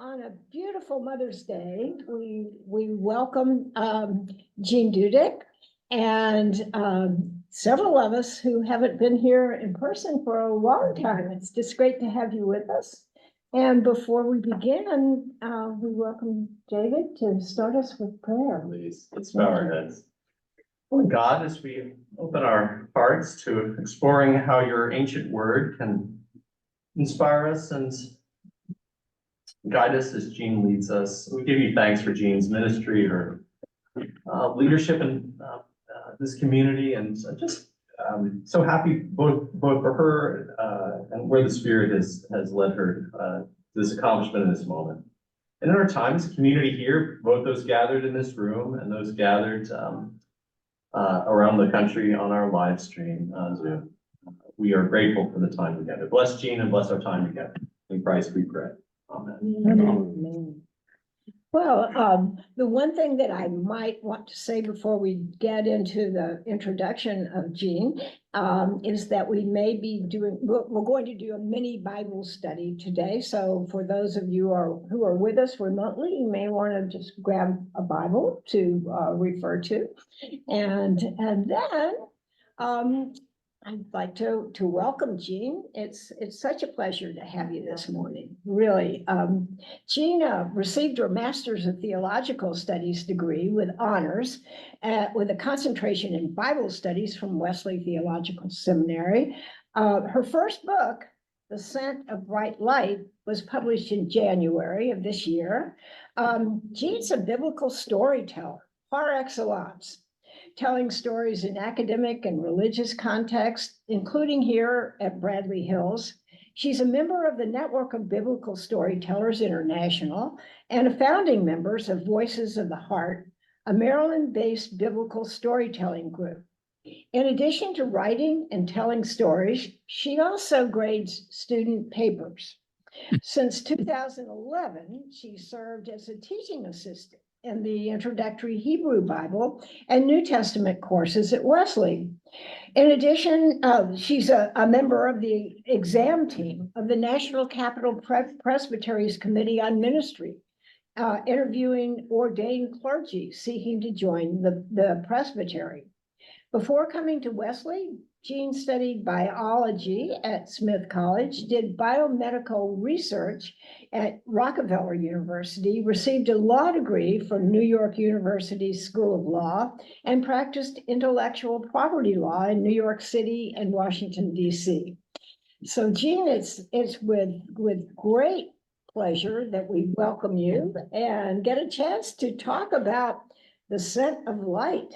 on a beautiful Mother's Day, we welcome Jean Dudek and several of us who haven't been here in person for a long time. It's just great to have you with us. And before we begin, we welcome David to start us with prayer. Please, let's bow our heads. Lord God, as we open our hearts to exploring how your ancient word can inspire us and guide us as Jean leads us, we give you thanks for Jean's ministry, her leadership in this community, and just so happy both for her and where the Spirit has led her to this accomplishment in this moment. And in our time as a community here, both those gathered in this room and those gathered around the country on our live stream Zoom, we are grateful for the time together. Bless Jean and bless our time together. In Christ we pray. Amen. Amen. Well, the one thing that I might want to say before we get into the introduction of Jean is that we may be we're going to do a mini Bible study today. So for those of you who are with us remotely, you may want to just grab a Bible to refer to. And then I'd like to welcome Jean. It's such a pleasure to have you this morning, really. Jean received her Master's of Theological Studies degree with honors, with a concentration in Bible studies from Wesley Theological Seminary. Her first book, The Scent of Bright Light, was published in January of this year. Jean's a biblical storyteller par excellence, telling stories in academic and religious context, including here at Bradley Hills. She's a member of the Network of Biblical Storytellers International and a founding member of Voices of the Heart, a Maryland-based biblical storytelling group. In addition to writing and telling stories, she also grades student papers. Since 2011, she served as a teaching assistant in the introductory Hebrew Bible and New Testament courses at Wesley. In addition, she's a member of the exam team of the National Capital Presbytery's Committee on Ministry, interviewing ordained clergy seeking to join the presbytery. Before coming to Wesley, Jean studied biology at Smith College, did biomedical research at Rockefeller University, received a law degree from New York University School of Law, and practiced intellectual property law in New York City and Washington, D.C. So Jean, it's with great pleasure that we welcome you and get a chance to talk about The Scent of Light.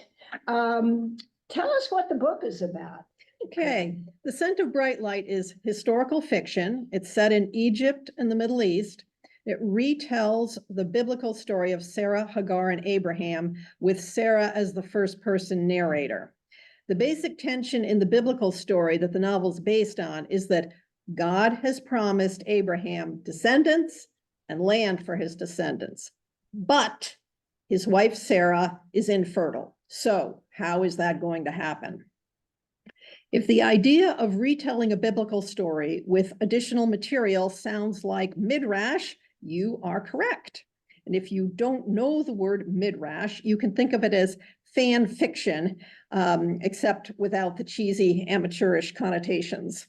Tell us what the book is about. Okay, The Scent of Bright Light is historical fiction. It's set in Egypt and the Middle East. It retells the biblical story of Sarah, Hagar, and Abraham, with Sarah as the first person narrator. The basic tension in the biblical story that the novel's based on is that God has promised Abraham descendants and land for his descendants, but his wife Sarah is infertile. So how is that going to happen? If the idea of retelling a biblical story with additional material sounds like midrash, you are correct. And if you don't know the word midrash, you can think of it as fan fiction, except without the cheesy amateurish connotations.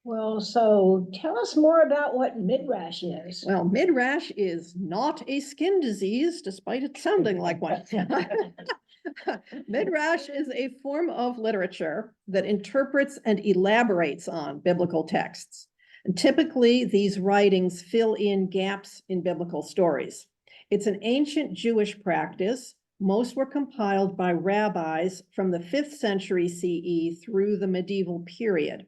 Well, so tell us more about what midrash is. Well, midrash is not a skin disease, despite it sounding like one. Midrash is a form of literature that interprets and elaborates on biblical texts. And typically, these writings fill in gaps in biblical stories. It's an ancient Jewish practice. Most were compiled by rabbis from the 5th century CE through the medieval period.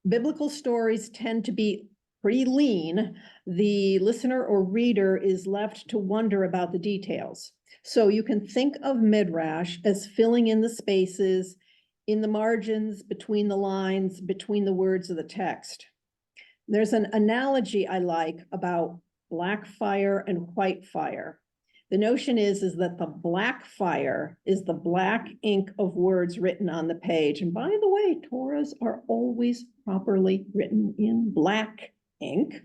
Biblical stories tend to be pretty lean. The listener or reader is left to wonder about the details. So you can think of midrash as filling in the spaces, in the margins, between the lines, between the words of the text. There's an analogy I like about black fire and white fire. The notion is that the black fire is the black ink of words written on the page. And by the way, Torahs are always properly written in black ink.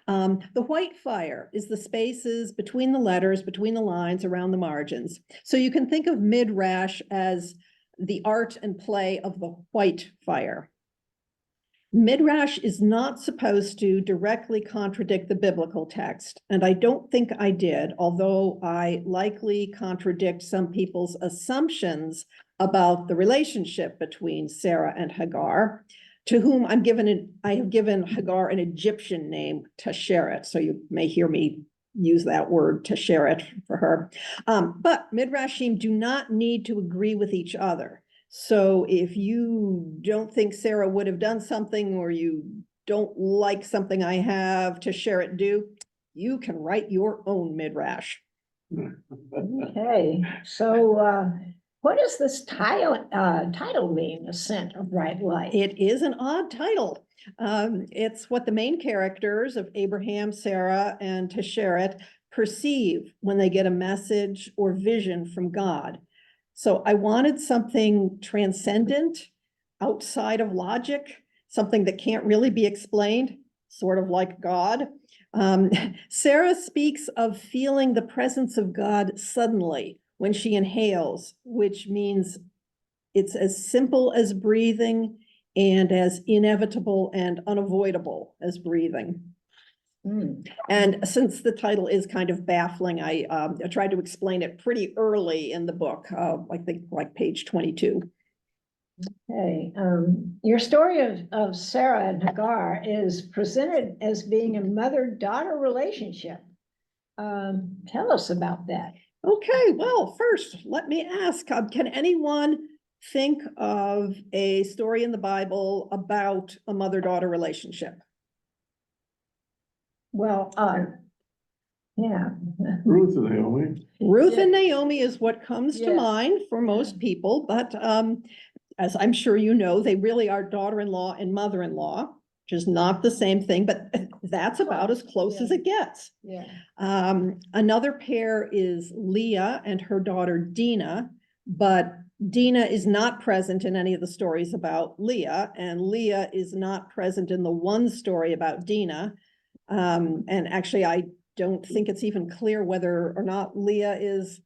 The white fire is the spaces between the letters, between the lines, around the margins. So you can think of midrash as the art and play of the white fire. Midrash is not supposed to directly contradict the biblical text, and I don't think I did, although I likely contradict some people's assumptions about the relationship between Sarah and Hagar, to whom I have given Hagar an Egyptian name, Tasheret, so you may hear me use that word, Tasheret, for her. But Midrashim do not need to agree with each other. So if you don't think Sarah would have done something, or you don't like something I have to share it do, you can write your own midrash. Okay, so what does this title mean, Ascent of Bright Light? It is an odd title. It's what the main characters of Abraham, Sarah, and Tasheret perceive when they get a message or vision from God. So I wanted something transcendent, outside of logic, something that can't really be explained, sort of like God. Sarah speaks of feeling the presence of God suddenly when she inhales, which means it's as simple as breathing and as inevitable and unavoidable as breathing. And since the title is kind of baffling, I tried to explain it pretty early in the book, I think like page 22. Okay, your story of Sarah and Hagar is presented as being a mother-daughter relationship. Tell us about that. Okay, well, first, let me ask, can anyone think of a story in the Bible about a mother-daughter relationship? Well, yeah. Ruth and Naomi. Ruth Yeah. and Naomi is what comes to Yeah. mind for most people, but as I'm sure you know, they really are daughter-in-law and mother-in-law, which is not the same thing, but that's about as close as it gets. Yeah. Another pair is Leah and her daughter Dinah, but Dinah is not present in any of the stories about Leah, and Leah is not present in the one story about Dinah. And actually, I don't think it's even clear whether or not Leah is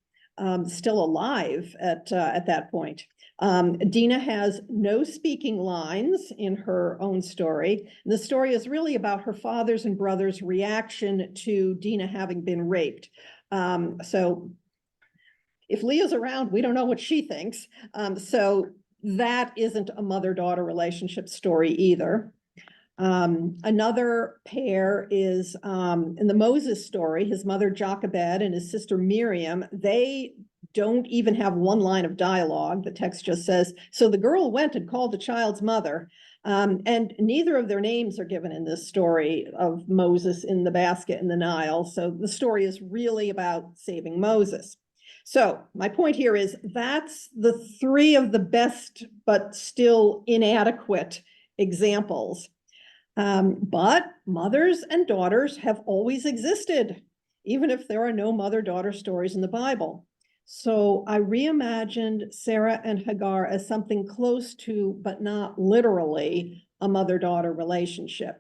still alive at that point. Dinah has no speaking lines in her own story. The story is really about her father's and brother's reaction to Dinah having been raped. So if Leah's around, we don't know what she thinks. So that isn't a mother-daughter relationship story either. Another pair is in the Moses story, his mother Jochebed and his sister Miriam. They don't even have one line of dialogue. The text just says, so the girl went and called the child's mother. And neither of their names are given in this story of Moses in the basket in the Nile. So the story is really about saving Moses. So my point here is that's the three of the best, but still inadequate examples. But mothers and daughters have always existed, even if there are no mother-daughter stories in the Bible. So I reimagined Sarah and Hagar as something close to, but not literally, a mother-daughter relationship.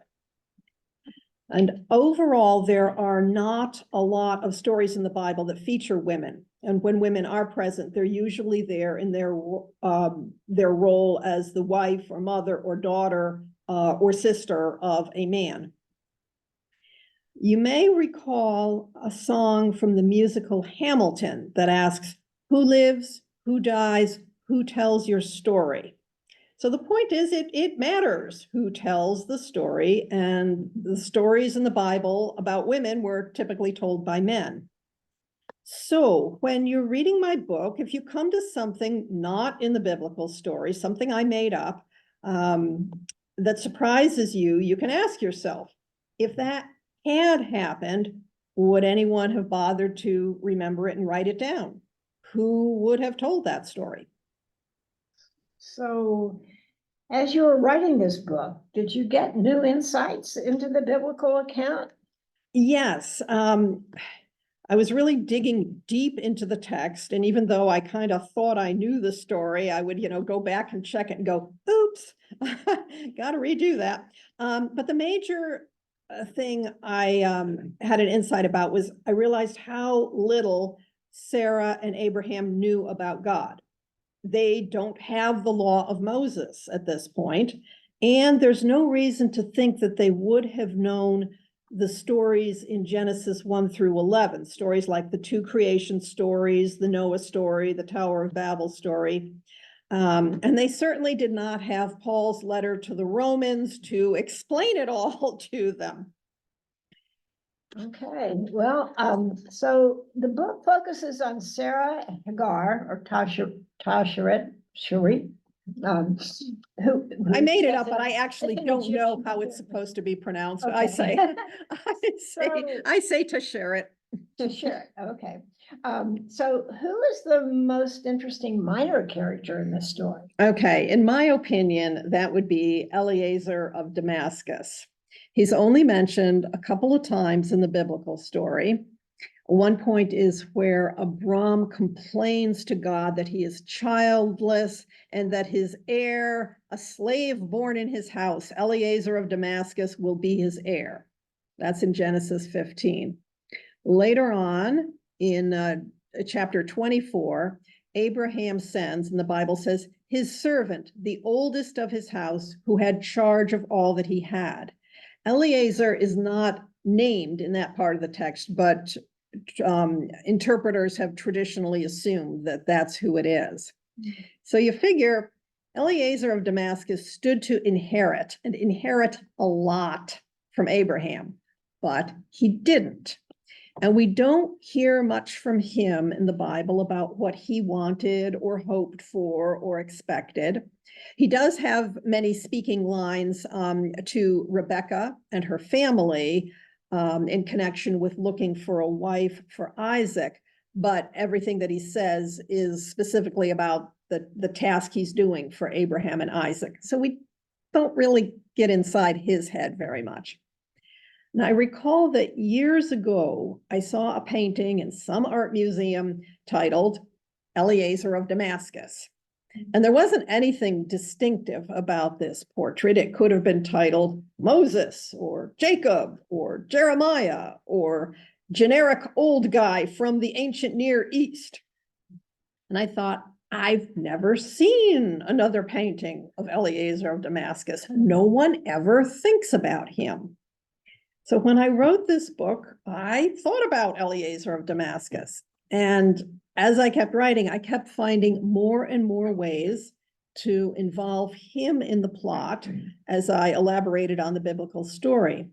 And overall, there are not a lot of stories in the Bible that feature women. And when women are present, they're usually there in their role as the wife or mother or daughter or sister of a man. You may recall a song from the musical Hamilton that asks, who lives, who dies, who tells your story? So the point is, it matters who tells the story, and the stories in the Bible about women were typically told by men. So when you're reading my book, if you come to something not in the biblical story, something I made up, that surprises you, you can ask yourself, if that had happened, would anyone have bothered to remember it and write it down? Who would have told that story? So as you were writing this book, did you get new insights into the biblical account? Yes. I was really digging deep into the text, and even though I kind of thought I knew the story, I would, go back and check it and go, oops, got to redo that. But the major thing I had an insight about was I realized how little Sarah and Abraham knew about God. They don't have the law of Moses at this point, and there's no reason to think that they would have known the stories in Genesis 1 through 11, stories like the two creation stories, the Noah story, the Tower of Babel story. And they certainly did not have Paul's letter to the Romans to explain it all to them. Okay, well, so the book focuses on Sarah and Hagar or Shuri. Who I made it up, but I actually don't know how it's supposed to be pronounced. I say, I say to share it. To share, okay. So who is the most interesting minor character in this story? Okay, in my opinion, that would be Eliezer of Damascus. He's only mentioned a couple of times in the biblical story. One point is where Abraham complains to God that he is childless and that his heir, a slave born in his house, Eliezer of Damascus, will be his heir. That's in Genesis 15. Later on in chapter 24, Abraham sends, and the Bible says, his servant, the oldest of his house, who had charge of all that he had. Eliezer is not named in that part of the text, but interpreters have traditionally assumed that that's who it is. So you figure Eliezer of Damascus stood to inherit and inherit a lot from Abraham, but he didn't. And we don't hear much from him in the Bible about what he wanted or hoped for or expected. He does have many speaking lines to Rebecca and her family in connection with looking for a wife for Isaac, but everything that he says is specifically about the task he's doing for Abraham and Isaac. So we don't really get inside his head very much. And I recall that years ago, I saw a painting in some art museum titled Eliezer of Damascus. And there wasn't anything distinctive about this portrait. It could have been titled Moses or Jacob or Jeremiah or generic old guy from the ancient Near East. And I thought, I've never seen another painting of Eliezer of Damascus. No one ever thinks about him. So when I wrote this book, I thought about Eliezer of Damascus. And as I kept writing, I kept finding more and more ways to involve him in the plot as I elaborated on the biblical story.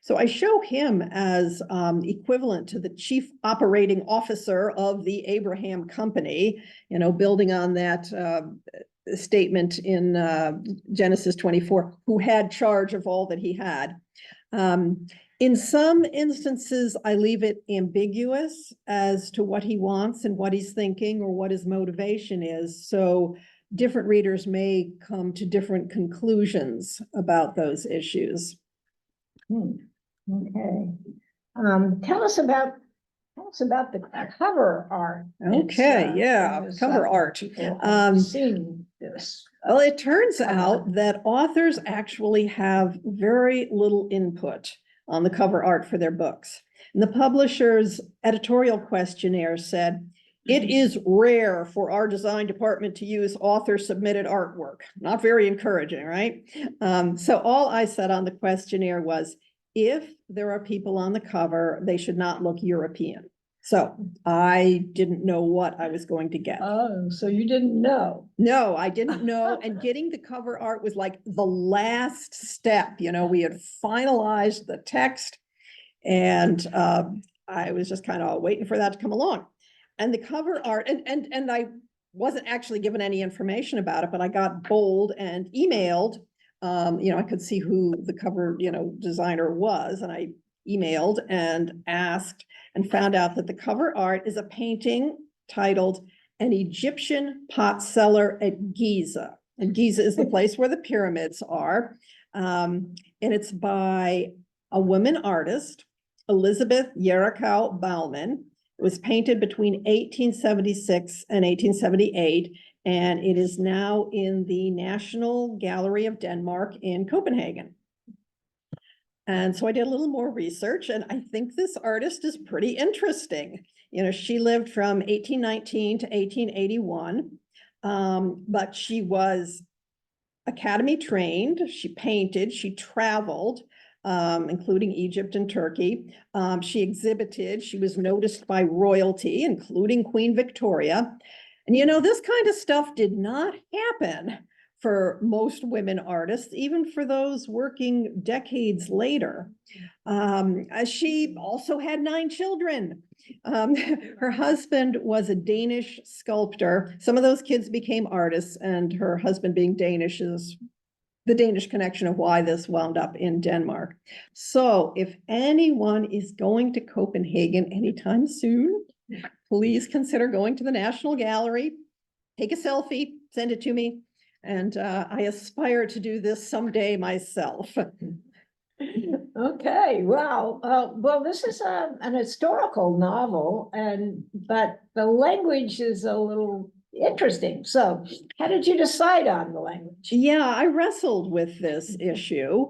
So I show him as equivalent to the chief operating officer of the Abraham Company, you know, building on that statement in Genesis 24, who had charge of all that he had. In some instances, I leave it ambiguous as to what he wants and what he's thinking or what his motivation is. So different readers may come to different conclusions about those issues. Okay. Tell us about the cover art. Okay, yeah, cover art. Seen this. Well, it turns out that authors actually have very little input on the cover art for their books. And the publisher's editorial questionnaire said, it is rare for our design department to use author-submitted artwork. Not very encouraging, right? So all I said on the questionnaire was, if there are people on the cover, they should not look European. So I didn't know what I was going to get. Oh, so you didn't know? No, I didn't know. And getting the cover art was like the last step. You know, we had finalized the text and I was just kind of waiting for that to come along. And the cover art, and I wasn't actually given any information about it, but I got bold and emailed. You know, I could see who the cover, you know, designer was, and I emailed and asked and found out that the cover art is a painting titled An Egyptian Pot Cellar at Giza. And Giza is the place where the pyramids are. And it's by a woman artist, Elizabeth Yerikow Bauman. It was painted between 1876 and 1878, and it is now in the National Gallery of Denmark in Copenhagen. And so I did a little more research, and I think this artist is pretty interesting. You know, she lived from 1819 to 1881, but she was academy trained, she painted, she traveled, including Egypt and Turkey. She exhibited, she was noticed by royalty, including Queen Victoria. And you know, this kind of stuff did not happen for most women artists, even for those working decades later. She also had 9 children. Her husband was a Danish sculptor. Some of those kids became artists, and her husband being Danish is the Danish connection of why this wound up in Denmark. So if anyone is going to Copenhagen anytime soon, please consider going to the National Gallery, take a selfie, send it to me. And I aspire to do this someday myself. Okay, wow. Well, this is an historical novel, but the language is a little interesting. So how did you decide on the language? Yeah, I wrestled with this issue.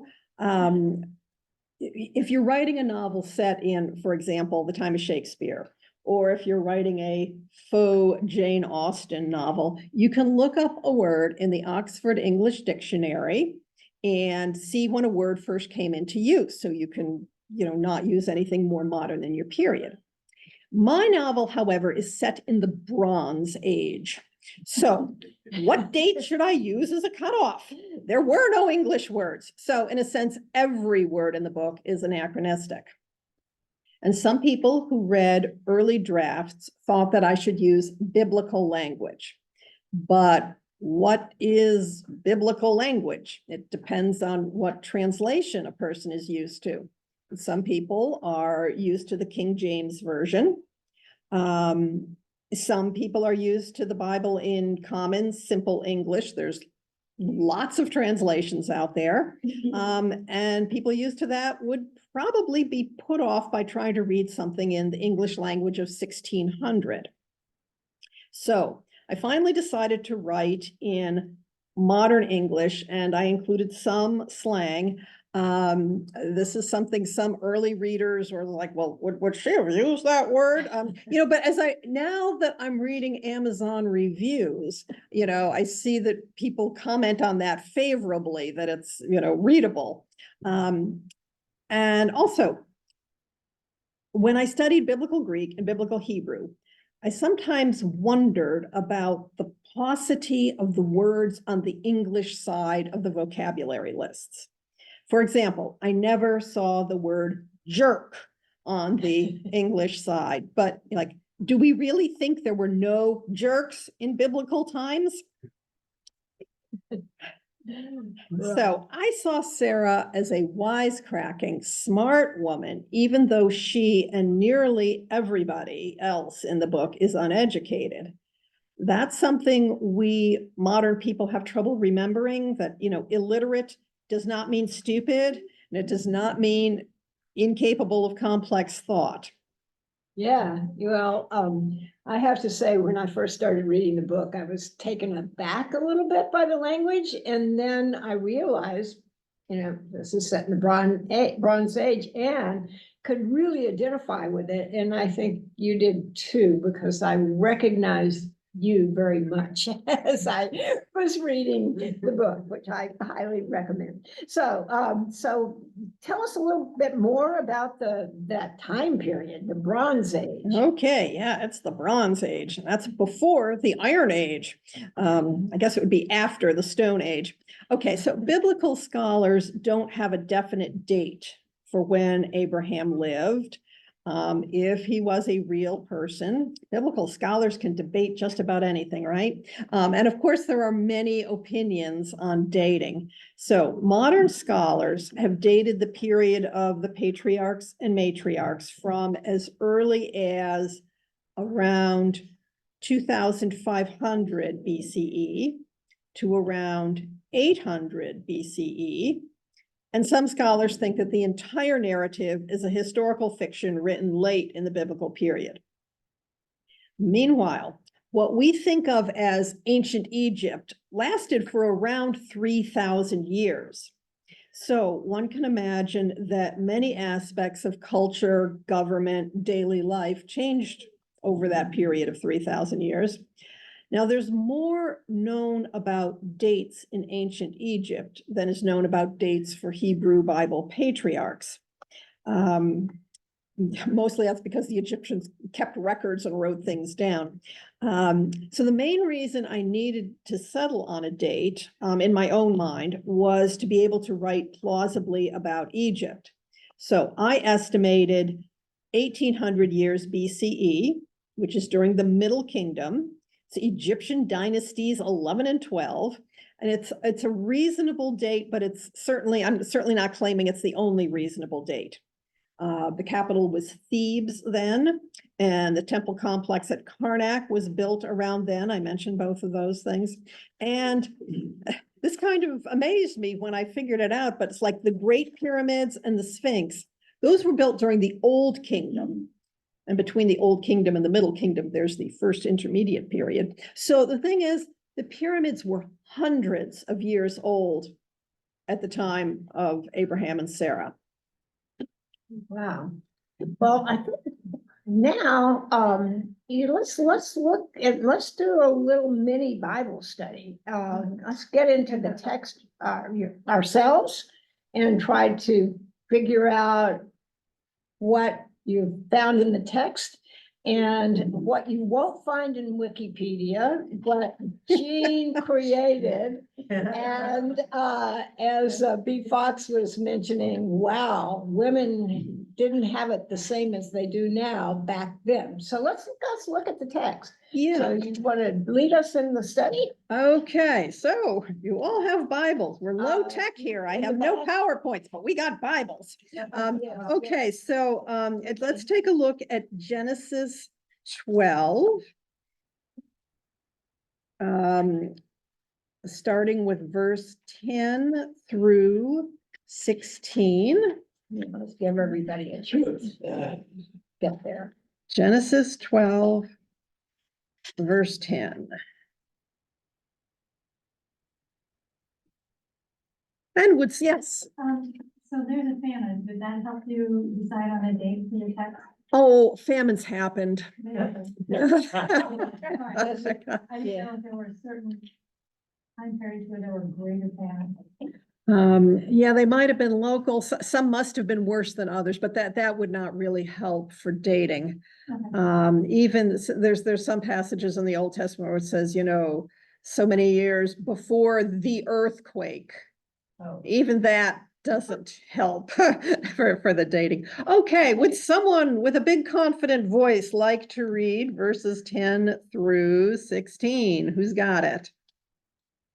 If you're writing a novel set in, for example, the time of Shakespeare, or if you're writing a faux Jane Austen novel, you can look up a word in the Oxford English Dictionary and see when a word first came into use. So you can, not use anything more modern than your period. My novel, however, is set in the Bronze Age. So what date should I use as a cutoff? There were no English words. So in a sense, every word in the book is anachronistic. And some people who read early drafts thought that I should use biblical language. But what is biblical language? It depends on what translation a person is used to. Some people are used to the King James Version. Some people are used to the Bible in common, simple English. There's lots of translations out there. And people used to that would probably be put off by trying to read something in the English language of 1600. So I finally decided to write in modern English, and I included some slang. This is something some early readers were like, well, would she have used that word? But now that I'm reading Amazon reviews, I see that people comment on that favorably, that it's, readable. And also, when I studied biblical Greek and biblical Hebrew, I sometimes wondered about the paucity of the words on the English side of the vocabulary lists. For example, I never saw the word jerk on the English side, but do we really think there were no jerks in biblical times? So I saw Sarah as a wisecracking, smart woman, even though she and nearly everybody else in the book is uneducated. That's something we modern people have trouble remembering, that, illiterate does not mean stupid, and it does not mean incapable of complex thought. Yeah, well, I have to say, when I first started reading the book, I was taken aback a little bit by the language. And then I realized, this is set in the Bronze Age, and could really identify with it. And I think you did too, because I recognized you very much as I was reading the book, which I highly recommend. So tell us a little bit more about that time period, the Bronze Age. Okay, yeah, it's the Bronze Age. That's before the Iron Age. I guess it would be after the Stone Age. Okay, so biblical scholars don't have a definite date for when Abraham lived. If he was a real person, biblical scholars can debate just about anything, right? And of course, there are many opinions on dating. So modern scholars have dated the period of the patriarchs and matriarchs from as early as around 2500 BCE to around 800 BCE. And some scholars think that the entire narrative is a historical fiction written late in the biblical period. Meanwhile, what we think of as ancient Egypt lasted for around 3,000 years. So one can imagine that many aspects of culture, government, daily life changed over that period of 3,000 years. Now, there's more known about dates in ancient Egypt than is known about dates for Hebrew Bible patriarchs. Mostly that's because the Egyptians kept records and wrote things down. So the main reason I needed to settle on a date in my own mind was to be able to write plausibly about Egypt. So I estimated 1800 years BCE, which is during the Middle Kingdom. It's Egyptian dynasties 11 and 12. And it's a reasonable date, but I'm certainly not claiming it's the only reasonable date. The capital was Thebes then, and the temple complex at Karnak was built around then. I mentioned both of those things. And this kind of amazed me when I figured it out, but it's like the Great Pyramids and the Sphinx, those were built during the Old Kingdom. And between the Old Kingdom and the Middle Kingdom, there's the first intermediate period. So the thing is, the pyramids were hundreds of years old at the time of Abraham and Sarah. Wow. Well, I think now, let's do a little mini Bible study. Let's get into the text ourselves and try to figure out what you found in the text and what you won't find in Wikipedia, what Jean created. And as B. Fox was mentioning, wow, women didn't have it the same as they do now back then. So let's look at the text. Yeah. So you want to lead us in the study? Okay, so you all have Bibles. We're low tech here. I have no PowerPoints, but we got Bibles. Okay, so let's take a look at Genesis 12. Starting with verse 10 through 16. Let's give everybody a chance to get there. Genesis 12, verse 10. And Woods, yes. So there's a famine. Did that help you decide on a date for your text? Oh, famines happened. I didn't know if there were certain time periods where there were greater famines. Yeah, they might have been local. Some must have been worse than others, but that would not really help for dating. Okay. Even there's some passages in the Old Testament where it says, so many years before the earthquake. Oh. Even that doesn't help for the dating. Okay, would someone with a big confident voice like to read verses 10 through 16? Who's got it?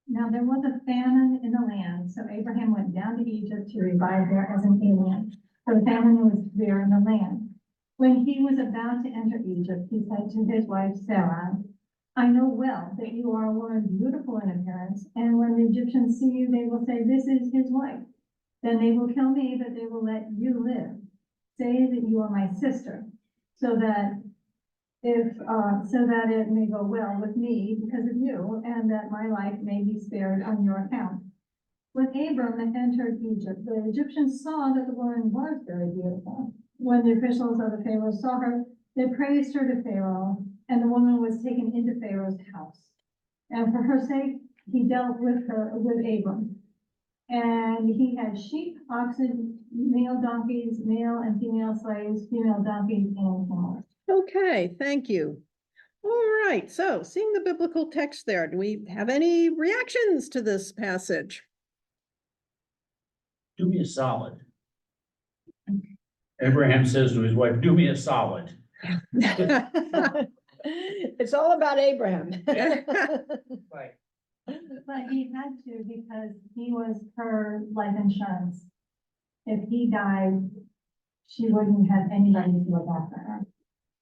Now there was a famine in the land, so Abraham went down to Egypt to reside there as an alien. So the famine was there in the land. When he was about to enter Egypt, he said to his wife Sarah, I know well that you are a woman beautiful in appearance, and when the Egyptians see you, they will say, this is his wife. Then they will kill me, but they will let you live. Say that you are my sister, so that it may go well with me because of you, and that my life may be spared on your account. When Abram entered Egypt, the Egyptians saw that the woman was very beautiful. When the officials of the Pharaoh saw her, they praised her to Pharaoh, and the woman was taken into Pharaoh's house. And for her sake, he dealt with Abram. And he had sheep, oxen, male donkeys, male and female slaves, female donkeys, and camels. Okay, thank you. All right, so seeing the biblical text there, do we have any reactions to this passage? Do me a solid. Abraham says to his wife, do me a solid. It's all about Abraham. Right. But he had to because he was her life insurance. If he died, she wouldn't have anybody to look after her.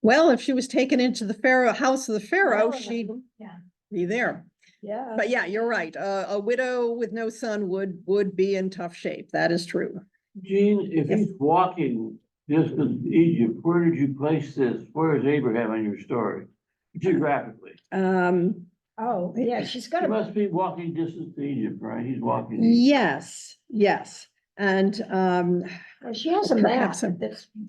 Well, if she was taken into the house of the Pharaoh, she'd Yeah. be there. Yeah. But yeah, you're right. A widow with no son would be in tough shape. That is true. Jean, if he's walking distance to Egypt, where did you place this? Where is Abraham in your story? Geographically. Oh, yeah, she's got He a, must be walking distance to Egypt, right? He's walking. Yes. And, Well, she has a map. Perhaps a-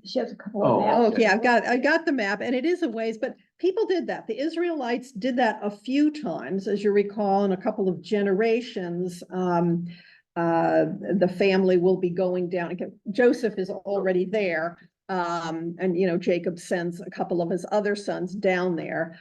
She has a couple Oh, of maps. okay, I got the map, and it is a ways, but people did that. The Israelites did that a few times, as you recall, in a couple of generations. The family will be going down. Joseph is already there. And Jacob sends a couple of his other sons down there.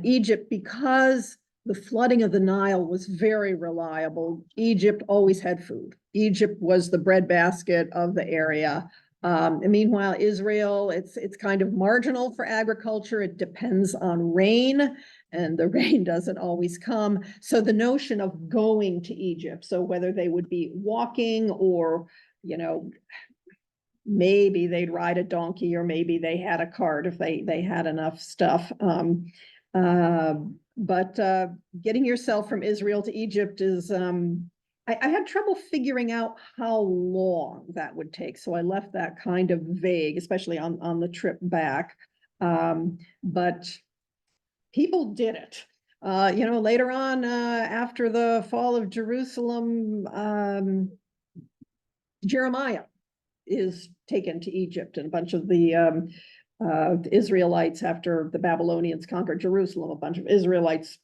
Egypt, because the flooding of the Nile was very reliable, Egypt always had food. Egypt was the breadbasket of the area. And meanwhile, Israel, it's kind of marginal for agriculture. It depends on rain, and the rain doesn't always come. So the notion of going to Egypt, so whether they would be walking or, maybe they'd ride a donkey, or maybe they had a cart if they had enough stuff. But getting yourself from Israel to Egypt is, I had trouble figuring out how long that would take. So I left that kind of vague, especially on the trip back. But people did it. Later on, after the fall of Jerusalem, Jeremiah is taken to Egypt, and a bunch of the Israelites, after the Babylonians conquered Jerusalem, a bunch of Israelites,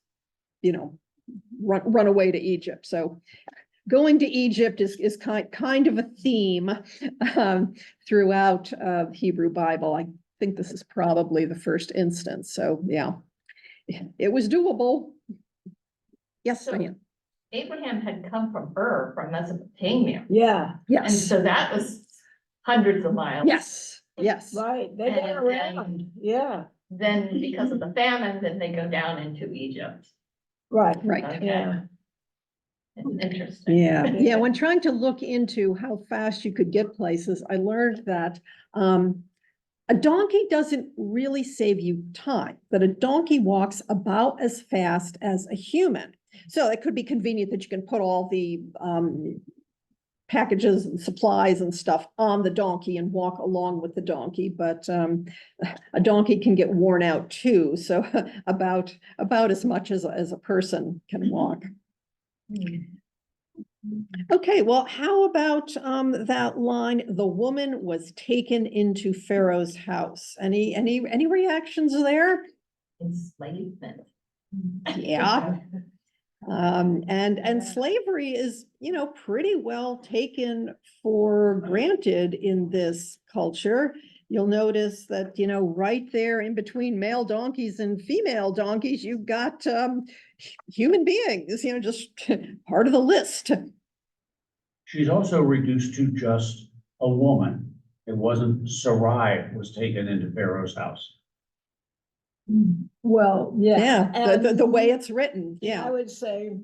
run away to Egypt. So going to Egypt is kind of a theme throughout the Hebrew Bible. I think this is probably the first instance. So yeah, it was doable. Yes, So- Diane. Abraham had come from from Mesopotamia, Yeah, and Yes, so that was hundreds of miles. yes, yes. right. They've been And around. Yeah, Then because of the famine, then they go down into Egypt. right. Right. Okay. Yeah. Interesting. Yeah. When trying to look into how fast you could get places, I learned that a donkey doesn't really save you time, that a donkey walks about as fast as a human. So it could be convenient that you can put all the packages and supplies and stuff on the donkey and walk along with the donkey, but a donkey can get worn out too. So about as much as a person can walk. Okay, well, how about that line, the woman was taken into Pharaoh's house? Any reactions there? Enslavement. Yeah. And slavery is, pretty well taken for granted in this culture. You'll notice that, right there in between male donkeys and female donkeys, you've got human beings, just part of the list. She's also reduced to just a woman. It wasn't Sarai was taken into Pharaoh's house. Well, yeah. Yeah, the and way it's written, I yeah. would say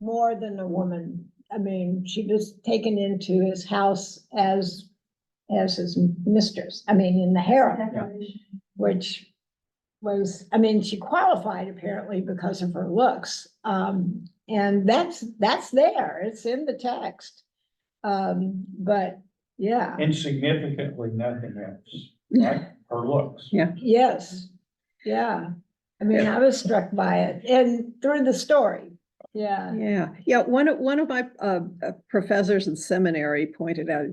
more than a woman. I mean, she was taken into his house as his mistress. I mean, in the harem, which was, she qualified apparently because of her looks. And that's there. It's in the text. But yeah, And significantly nothing else, right? Her looks. yes, yeah. I was struck by it and through the story. Yeah. Yeah. One of my professors in seminary pointed out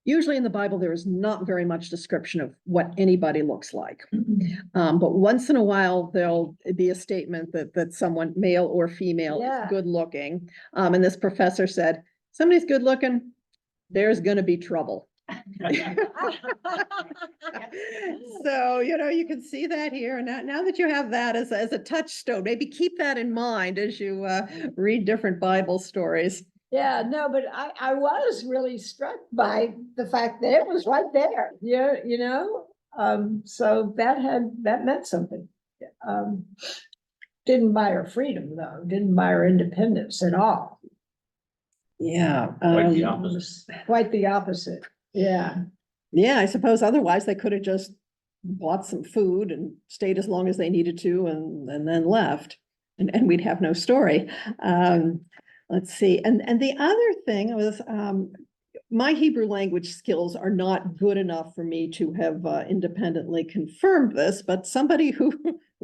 usually in the Bible, there is not very much description of what anybody looks like. But once in a while, there'll be a statement that someone, male or female, Yeah. is good looking. And this professor said, somebody's good looking, there's gonna be trouble. So, you can see that here. And now that you have that as a touchstone, maybe keep that in mind as you read different Bible stories. Yeah, no, but I was really struck by the fact that it was right there. Yeah, so that meant something. Didn't buy her freedom though, didn't buy her independence at all. Yeah. Quite the It opposite. was quite the opposite. Yeah. Yeah, I suppose otherwise they could have just bought some food and stayed as long as they needed to and then left. And we'd have no story. Let's see. And the other thing was my Hebrew language skills are not good enough for me to have independently confirmed this, but somebody who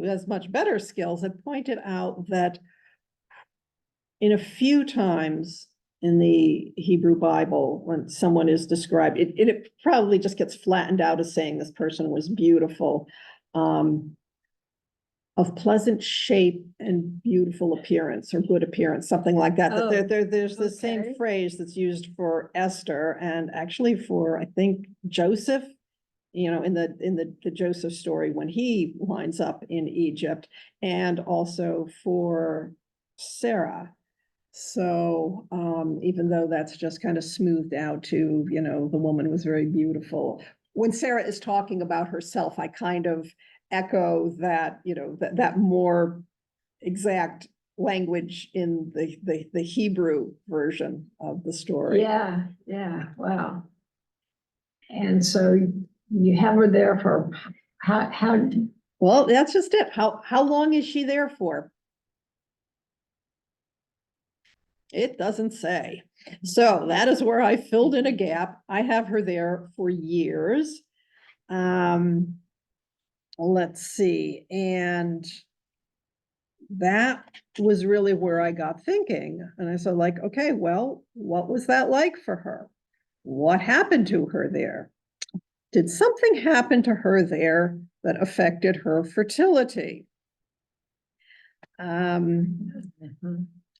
has much better skills had pointed out that in a few times in the Hebrew Bible, when someone is described, it probably just gets flattened out as saying this person was beautiful. Of pleasant shape and beautiful appearance or good appearance, something like that. That Oh, there's the same okay. phrase that's used for Esther and actually for, I think, Joseph, you know, in the Joseph story when he winds up in Egypt, and also for Sarah. So, even though that's just kind of smoothed out to, you know, the woman was very beautiful. When Sarah is talking about herself, I kind of echo that, you know, that more exact language in the Hebrew version of the story. Yeah, wow. And so you have her there for how, Well, that's just it. How long is she there for? It doesn't say. So that is where I filled in a gap. I have her there for years. Let's see, and that was really where I got thinking. And I said, like, okay, well, what was that like for her? What happened to her there? Did something happen to her there that affected her fertility?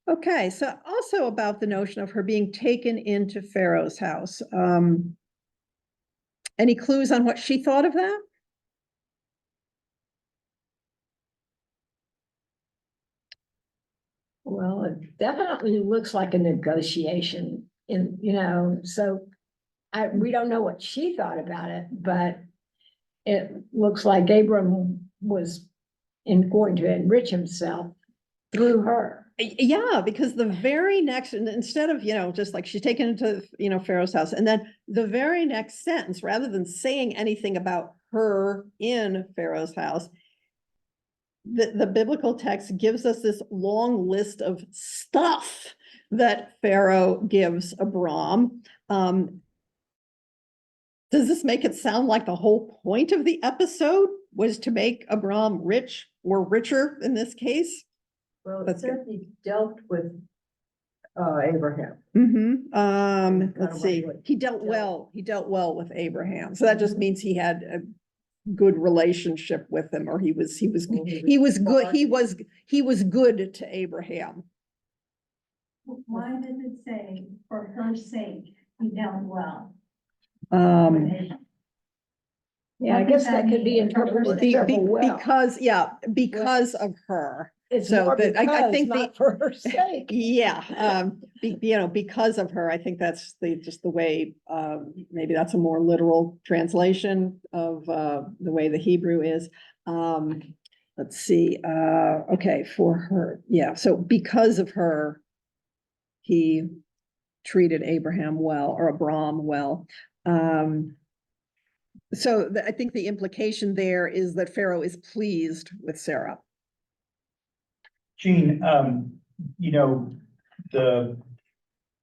Okay, so also about the notion of her being taken into Pharaoh's house. Any clues on what she thought of that? well, it definitely looks like a negotiation in, you know, so we don't know what she thought about it, but it looks like Abram was going to enrich himself through her. Yeah, because the very next, and instead of, you know, just like she's taken into, you know, Pharaoh's house, and then the very next sentence, rather than saying anything about her in Pharaoh's house, the biblical text gives us this long list of stuff that Pharaoh gives Abram. Does this make it sound like the whole point of the episode was to make Abram rich or richer in this case? Well, That's it good. said he dealt with Abraham. Let's see, he dealt well with Abraham, so that just means he had a good relationship with him, or he was good to Abraham. Why does it say, for her sake, he dealt well? Yeah, I guess that could be interpreted several well. Because of her. It's so more that- I because, think not for her sake. Yeah, you know, because of her, I think that's just the way, maybe that's a more literal translation of, the way the Hebrew is. Let's see, okay, for her, yeah, so because of her, he treated Abraham well, or Abram well. So I think the implication there is that Pharaoh is pleased with Sarah. Jean, you know, the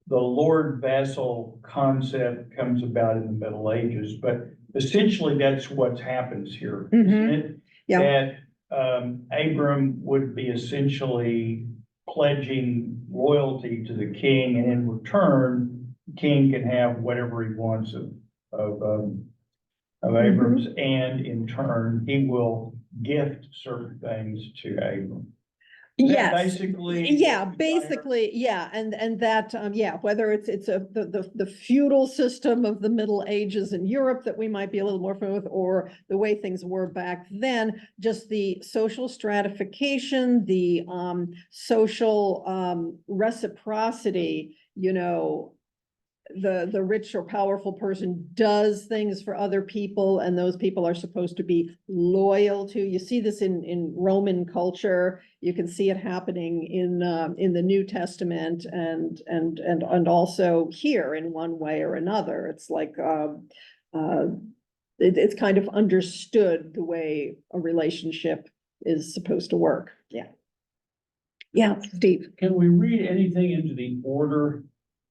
Lord vassal concept comes about in the Middle Ages, but essentially that's what happens here, isn't it? Yeah. That Abram would be essentially pledging loyalty to the king, and in return, the king can have whatever he wants of Abram's, and in turn, he will gift certain things to Abram. Yes, Basically. yeah, basically, yeah, and that, yeah, whether it's the feudal system of the Middle Ages in Europe that we might be a little more familiar with, or the way things were back then, just the social stratification, the social reciprocity, you know, the rich or powerful person does things for other people, and those people are supposed to be loyal to. You see this in Roman culture. You can see it happening in the New Testament, and also here in one way or another. It's like it's kind of understood the way a relationship is supposed to work. Yeah, Steve. Can we read anything into the order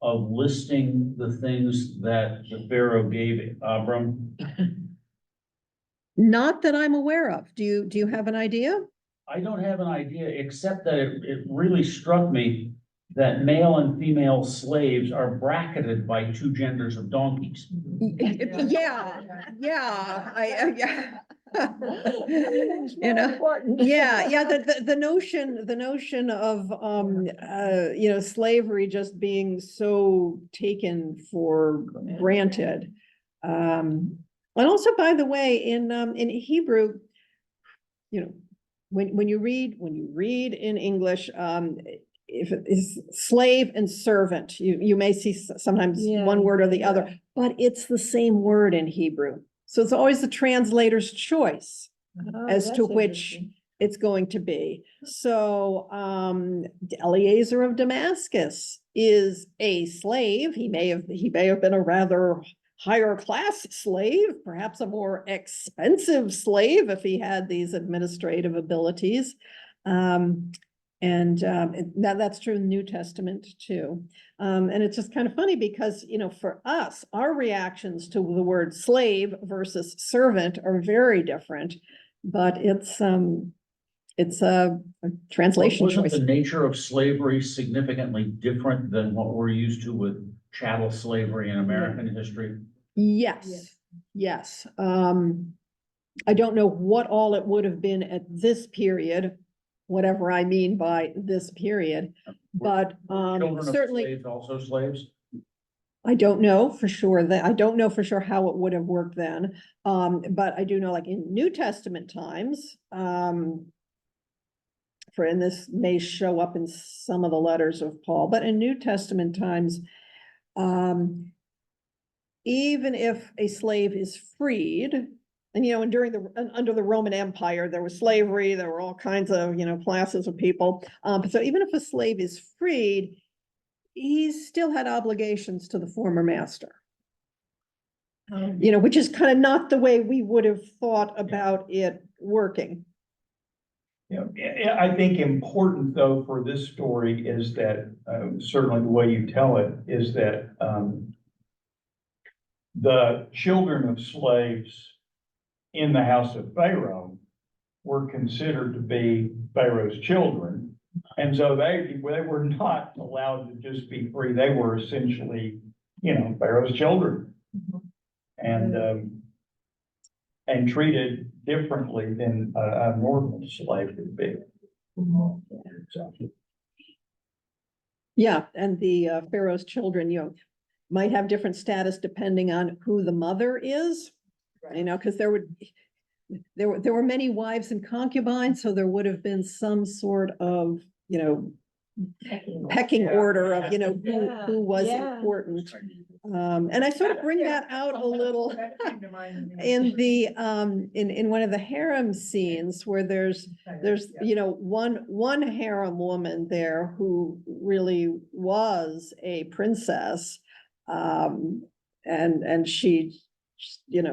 of listing the things that the Pharaoh gave Abram? Not that I'm aware of. Do you have an idea? I don't have an idea, except that it really struck me that male and female slaves are bracketed by two genders of donkeys. Yeah, yeah. You know, Important. yeah, the notion of, slavery just being so taken for granted. And also, by the way, in Hebrew, when you read in English, if it is slave and servant, you may see sometimes Yeah, one word or the yeah. other, but it's the same word in Hebrew. So it's always the translator's choice Oh, as to that's which interesting. it's going to be. So Eliezer of Damascus is a slave. He may have been a rather higher class slave, perhaps a more expensive slave if he had these administrative abilities. That's true in the New Testament too. And it's just kind of funny because, for us, our reactions to the word slave versus servant are very different, but it's a translation Wasn't choice. the nature of slavery significantly different than what we're used to with chattel slavery in American history? Yes. I don't know what all it would have been at this period, whatever I mean by this period, but Children of certainly. slaves also slaves? I don't know for sure how it would have worked then. But I do know, like in New Testament times, and this may show up in some of the letters of Paul, but in New Testament times, even if a slave is freed, and under the Roman Empire, there was slavery, there were all kinds of, classes of people. So even if a slave is freed, he still had obligations to the former master. Which is kind of not the way we would have thought about it working. I think important though for this story is that, certainly the way you tell it, is that, the children of slaves in the house of Pharaoh were considered to be Pharaoh's children. And so they were not allowed to just be free. They were essentially, Pharaoh's children. And treated differently than a normal slave would be. So, Yeah, and the Pharaoh's children, might have different status depending on who the mother is, because there were many wives and concubines, so there would have been some sort of, pecking order of, who was important. And I sort of bring that out a little in the in one of the harem scenes where there's one harem woman there who really was a princess, and she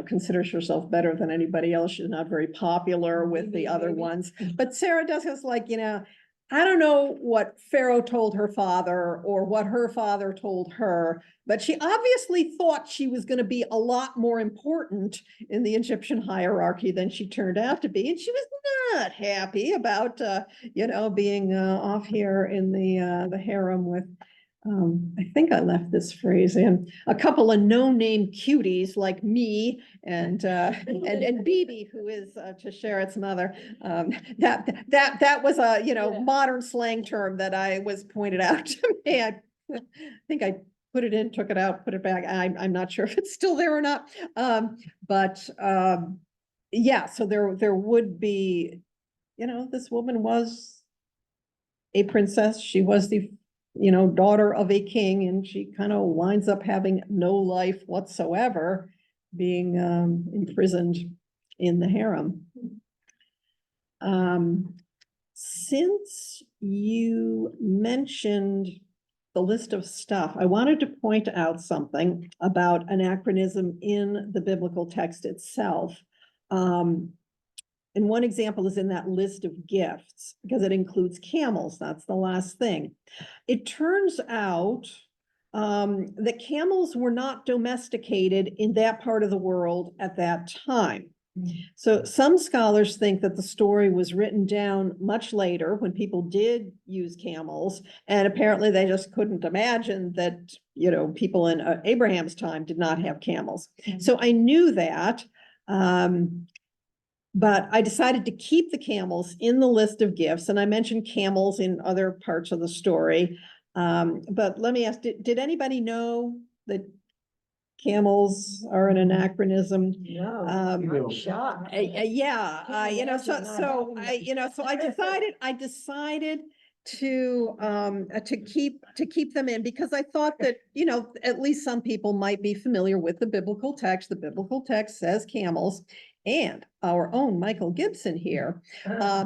considers herself better than anybody else. She's not very popular with the other ones, but Sarah does has I don't know what Pharaoh told her father or what her father told her, but she obviously thought she was going to be a lot more important in the Egyptian hierarchy than she turned out to be. And she was not happy about, being off here in the harem with, I think I left this phrase in, a couple of no-name cuties like me and Bibi, who is Tasheret's mother. That was a modern slang term that I was pointed out to me. I think I put it in, took it out, put it back. I'm not sure if it's still there or not. Yeah, so there would be, this woman was a princess. She was the daughter of a king, and she kind of winds up having no life whatsoever, being imprisoned in the harem. Since you mentioned the list of stuff, I wanted to point out something about anachronism in the biblical text itself. And one example is in that list of gifts, because it includes camels. That's the last thing. It turns out that camels were not domesticated in that part of the world at that time. So some scholars think that the story was written down much later when people did use camels. And apparently they just couldn't imagine that, people in Abraham's time did not have camels. So I knew that. But I decided to keep the camels in the list of gifts, and I mentioned camels in other parts of the story. But let me ask, did anybody know that camels are an anachronism? No, Um, I'm shocked. Yeah, Can't so, imagine not so having them. so I decided to keep them in because I thought that, at least some people might be familiar with the biblical text. The biblical text says camels. And our own Michael Gibson here,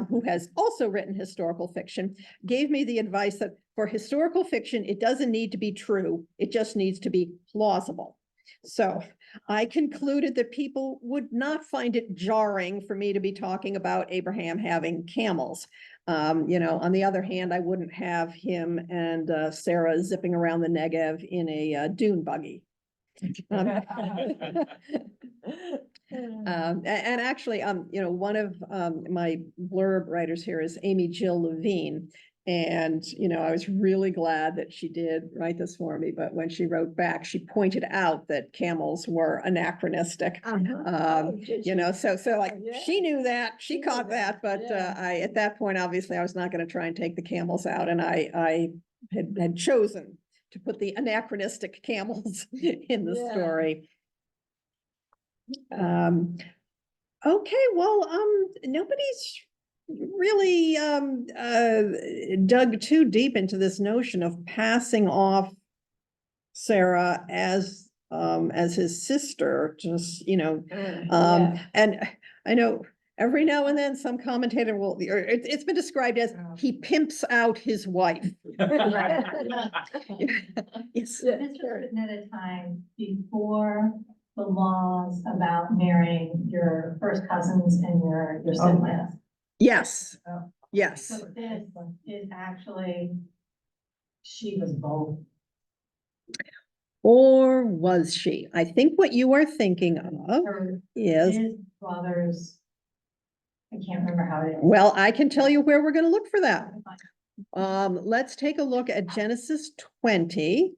who has also written historical fiction, gave me the advice that for historical fiction, it doesn't need to be true. It just needs to be plausible. So I concluded that people would not find it jarring for me to be talking about Abraham having camels. On the other hand, I wouldn't have him and Sarah zipping around the Negev in a dune buggy. And actually, one of my blurb writers here is Amy Jill Levine. And, I was really glad that she did write this for me. But when she wrote back, she pointed out that camels were anachronistic. Oh, did you? So like Yeah. she knew that, she She caught knew that, that. But yeah. at that point, obviously, I was not going to try and take the camels out. And I had chosen to put the anachronistic camels in the Yeah. story. Okay, well, nobody's really dug too deep into this notion of passing off Sarah as his sister, just, Yeah. and I know every now and then some commentator will, or it's been described as he pimps out his wife. Yes. Yeah, This was sure. written at a time before the laws about marrying your first cousins and your siblings. Yes, Oh. yes. So this is actually, she was both. Or was she? I think what you are thinking of Her, is, his brothers. I can't remember how it is. well, I can tell you where we're going to look for that. Let's take a look at Genesis 20,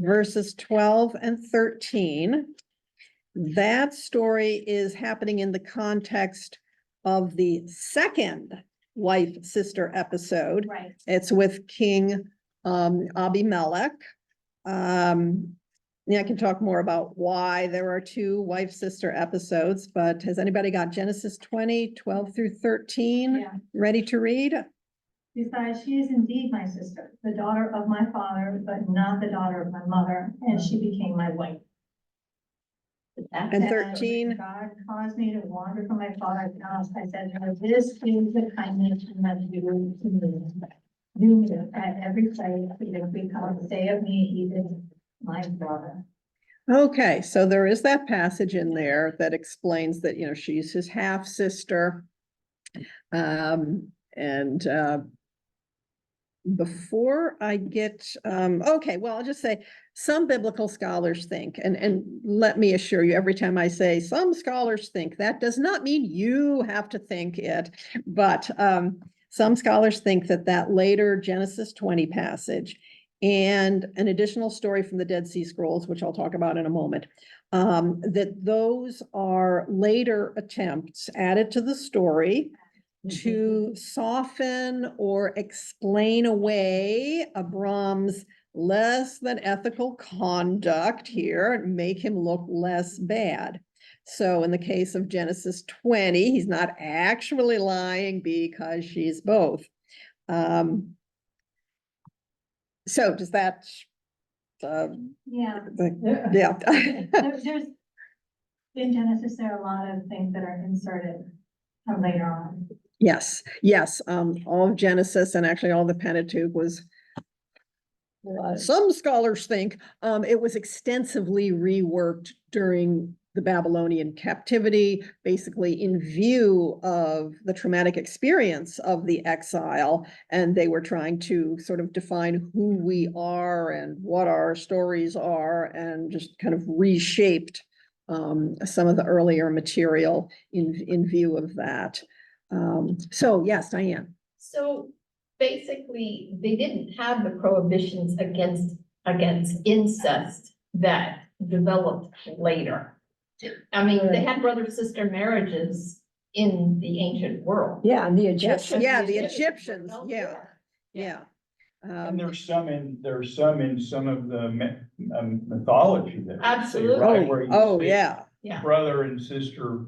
verses 12 and 13. That story is happening in the context of the second wife-sister episode. Right. It's with King Abimelech. Yeah, I can talk more about why there are two wife-sister episodes, but has anybody got Genesis 20, 12 through 13 Yeah. ready to read? Besides, she is indeed my sister, the daughter of my father, but not the daughter of my mother, and she became my wife. And 13? God caused me to wander from my father's house. I said, to her, this is the kindness you must do to me. Do me at every place, because say of me, he is my brother. Okay, so there is that passage in there that explains that, she's his half sister. Before I get, okay, well, I'll just say some biblical scholars think, and let me assure you, every time I say some scholars think, that does not mean you have to think it, but some scholars think that later Genesis 20 passage and an additional story from the Dead Sea Scrolls, which I'll talk about in a moment, that those are later attempts added to the story to soften or explain away Abram's less than ethical conduct here and make him look less bad. So in the case of Genesis 20, he's not actually lying because she's both. So does that, Yeah. yeah. There's, in Genesis, there are a lot of things that are inserted from later on. Yes, all of Genesis and actually all the Pentateuch was, some scholars think, it was extensively reworked during the Babylonian captivity, basically in view of the traumatic experience of the exile. And they were trying to sort of define who we are and what our stories are, and just kind of reshaped some of the earlier material in view of that. So yes, Diane. So basically, they didn't have the prohibitions against incest that developed later. I mean, they had brother-sister marriages in the ancient world. Yeah, and the Yes, Egyptians. yeah, the Egyptians Egyptians, were well yeah, aware. yeah. And there's some in some of the mythology that. say, Absolutely. right, where you Oh, say yeah. Yeah, brother and sister,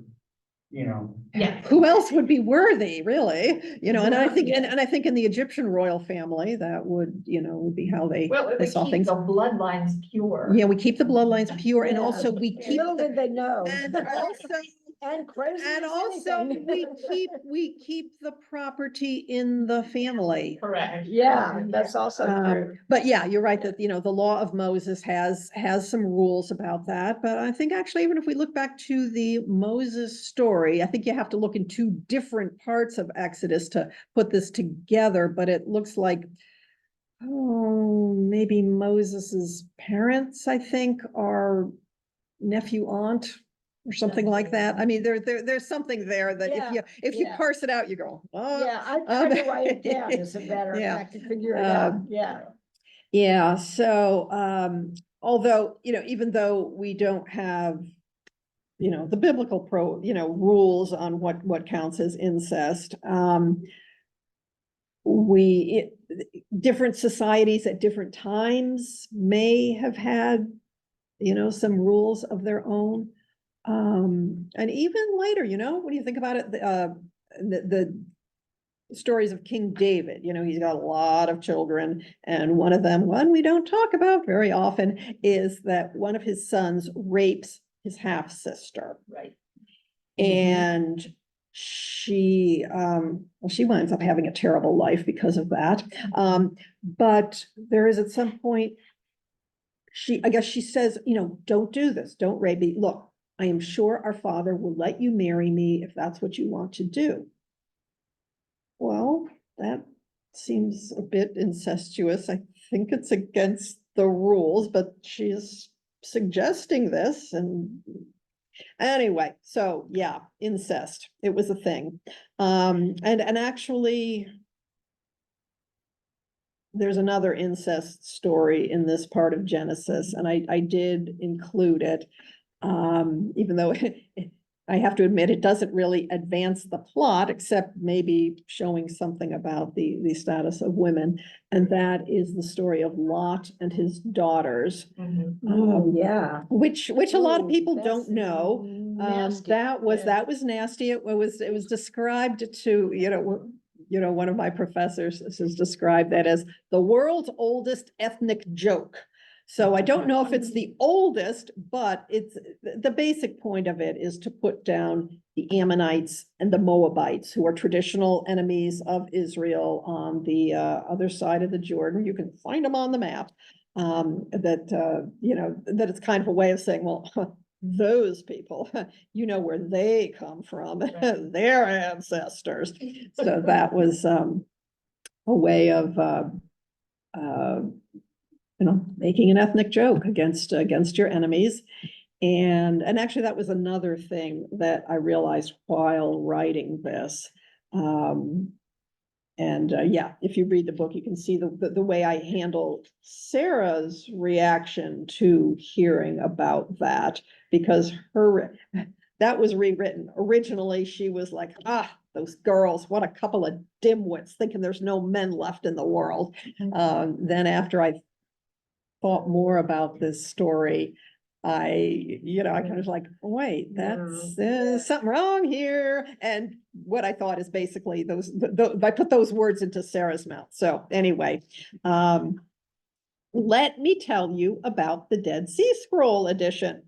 you know. yeah. Who else would be worthy, really? You know, and I think, Yeah. and I think in the Egyptian royal family, that would, you know, would be how they Well, it would saw keep things. the bloodlines pure. Yeah, we keep the bloodlines pure, and Yeah. also we keep, Little did they know. and also, And crazy and as also anything. we keep the property in the family. Correct. Yeah, that's also true. But yeah, you're right that, you know, the law of Moses has some rules about that. But I think actually, even if we look back to the Moses story, I think you have to look in two different parts of Exodus to put this together. But it looks like, oh, maybe Moses's parents, I think, are nephew, aunt, or something like that. I mean, there's something there that Yeah, if you yeah. parse it out, you go, oh. Yeah, I tried to write it down as a matter of Yeah. fact to figure it out. Yeah. Yeah, so, although, you know, even though we don't have, you know, the biblical rules on what counts as incest, different societies at different times may have had, you know, some rules of their own. And even later, you know, when you think about it, the stories of King David, you know, he's got a lot of children, and one we don't talk about very often, is that one of his sons rapes his half-sister. Right. And she winds up having a terrible life because of that. But there is at some point, I guess she says, you know, don't do this, don't rape me. Look, I am sure our father will let you marry me if that's what you want to do. Well, that seems a bit incestuous. I think it's against the rules, but she's suggesting this, and anyway, so yeah, incest, it was a thing. And actually, there's another incest story in this part of Genesis, and I did include it. Even though I have to admit, it doesn't really advance the plot, except maybe showing something about the status of women. And that is the story of Lot and his daughters. Mhm. Yeah. Which a lot of Ooh, people that's don't know. nasty. That was Yeah. nasty. It was described to, you know, one of my professors has described that as the world's oldest ethnic joke. So I don't know if it's the oldest, but it's the basic point of it is to put down the Ammonites and the Moabites, who are traditional enemies of Israel on the other side of the Jordan. You can find them on the map. You know, that it's kind of a way of saying, well, those people, you know, where they come from, their ancestors. So that was a way of you know, making an ethnic joke against your enemies. And actually, that was another thing that I realized while writing this. Yeah, if you read the book, you can see the way I handle Sarah's reaction to hearing about that, because that was rewritten. Originally, she was like, those girls, what a couple of dimwits, thinking there's no men left in the world. Then after I thought more about this story, I kind of like, wait, that's something wrong here. And what I thought is basically I put those words into Sarah's mouth. So anyway, let me tell you about the Dead Sea Scroll edition.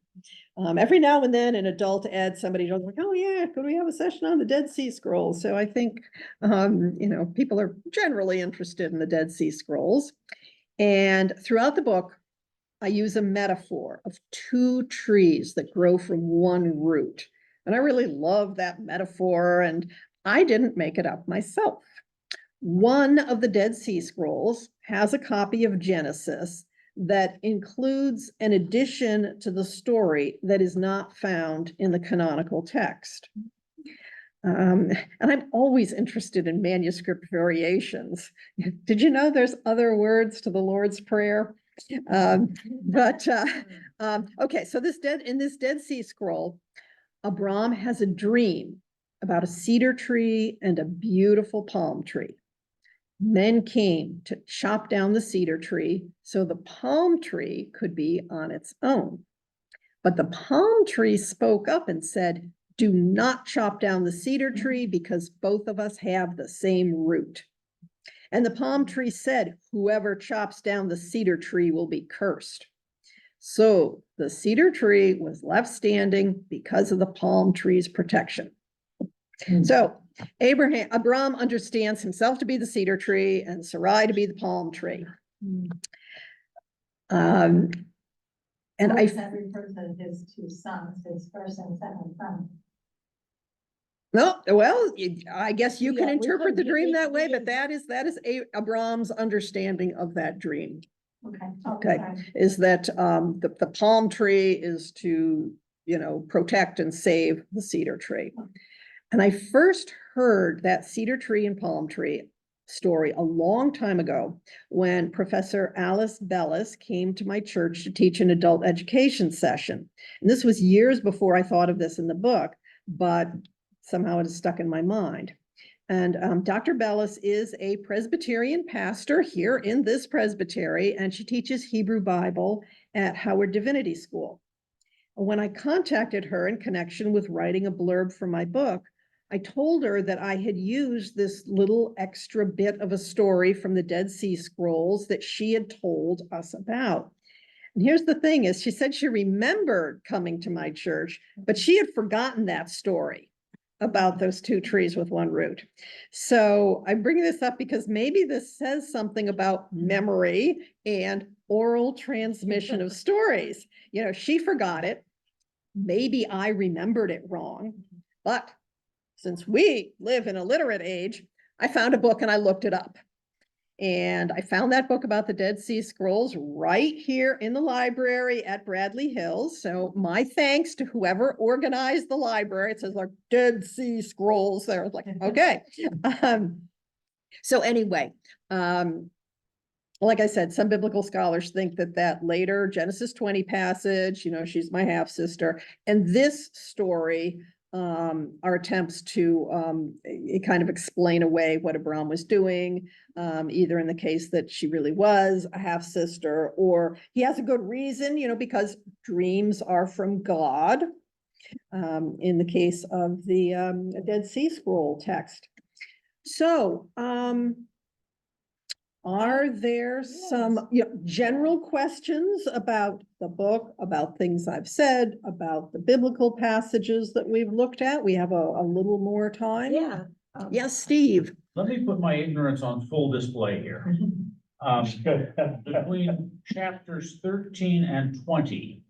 Every now and then in adult ed, somebody goes like, oh yeah, could we have a session on the Dead Sea Scrolls? So I think, you know, people are generally interested in the Dead Sea Scrolls. And throughout the book, I use a metaphor of two trees that grow from one root. And I really love that metaphor, and I didn't make it up myself. One of the Dead Sea Scrolls has a copy of Genesis that includes an addition to the story that is not found in the canonical text. And I'm always interested in manuscript variations. Did you know there's other words to the Lord's Prayer? Okay, so in this Dead Sea Scroll, Abraham has a dream about a cedar tree and a beautiful palm tree. Men came to chop down the cedar tree so the palm tree could be on its own. But the palm tree spoke up and said, "Do not chop down the cedar tree because both of us have the same root." And the palm tree said, "Whoever chops down the cedar tree will be cursed." So the cedar tree was left standing because of the palm tree's protection. So Abraham understands himself to be the cedar tree and Sarai to be the palm tree. And That refers to his two sons, his first and second son. no, well, I guess you can Yeah, we interpret the couldn't dream get that way, but it. that is Abraham's understanding of that dream. Okay. Okay, is that the palm tree is to, protect and save the cedar tree. And I first heard that cedar tree and palm tree story a long time ago when Professor Alice Bellis came to my church to teach an adult education session. And this was years before I thought of this in the book, but somehow it is stuck in my mind. And Dr. Bellis is a Presbyterian pastor here in this presbytery, and she teaches Hebrew Bible at Howard Divinity School. When I contacted her in connection with writing a blurb for my book, I told her that I had used this little extra bit of a story from the Dead Sea Scrolls that she had told us about. And here's the thing is, she said she remembered coming to my church, but she had forgotten that story about those two trees with one root. So I'm bringing this up because maybe this says something about memory and oral transmission of stories. She forgot it. Maybe I remembered it wrong, but since we live in a literate age, I found a book and I looked it up. And I found that book about the Dead Sea Scrolls right here in the library at Bradley Hills. So my thanks to whoever organized the library. It says like Dead Sea Scrolls there. I was like, okay. So anyway, like I said, some biblical scholars think that later Genesis 20 passage, she's my half sister. And this story are attempts to kind of explain away what Abraham was doing, either in the case that she really was a half sister, or he has a good reason, because dreams are from God, in the case of the Dead Sea Scroll text. So, are there some general questions about the book, about things I've said, about the biblical passages that we've looked at? We have a little more time. Yeah. Yes, Steve. Let me put my ignorance on full display here. Between chapters 13 and 20,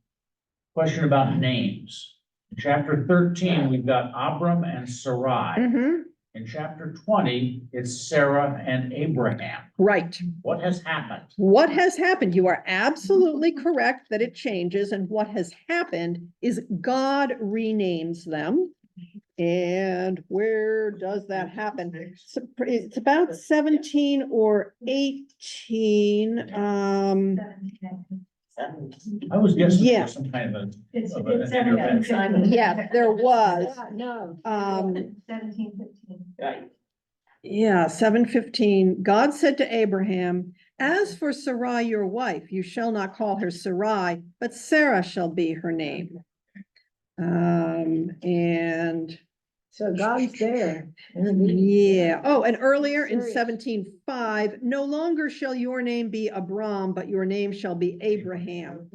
question about names. Chapter 13, we've got Abram and Sarai. Mhm. In chapter 20, it's Sarah and Abraham. Right. What has happened? What has happened? You are absolutely correct that it changes. And what has happened is God renames them. And where does that happen? It's about 17 or 18. I was guessing Yeah. there was some kind of an It's intervention. Yeah, there was. No. 17:15. Yeah, 7:15. God said to Abraham, "As for Sarai, your wife, you shall not call her Sarai, but Sarah shall be her name." And So God's there. yeah. Oh, and earlier in 17:5, "No longer shall your name be Abram, but your name shall be Abraham."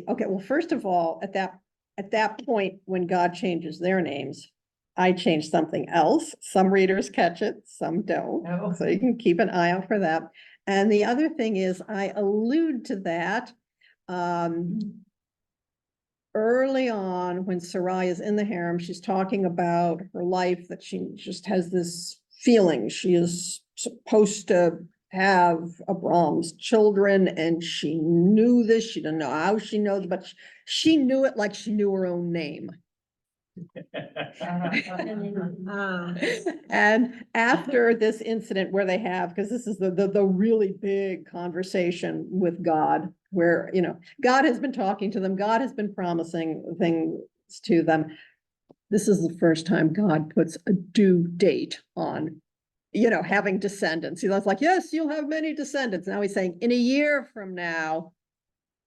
Okay, well, first of all, at that point, when God changes their names, I changed something else. Some readers catch it, some don't. Oh. So you can keep an eye out for that. And the other thing is, I allude to that early on when Sarai is in the harem. She's talking about her life, that she just has this feeling she is supposed to have Abraham's children, and she knew this. She didn't know how she knows, but she knew it like she knew her own name. Ah, And after this incident where they have, because this is the really big conversation with God, where, you know, God has been talking to them, God has been promising things to them. This is the first time God puts a due date on, you know, having descendants. He was like, yes, you'll have many descendants. Now he's saying, in a year from now,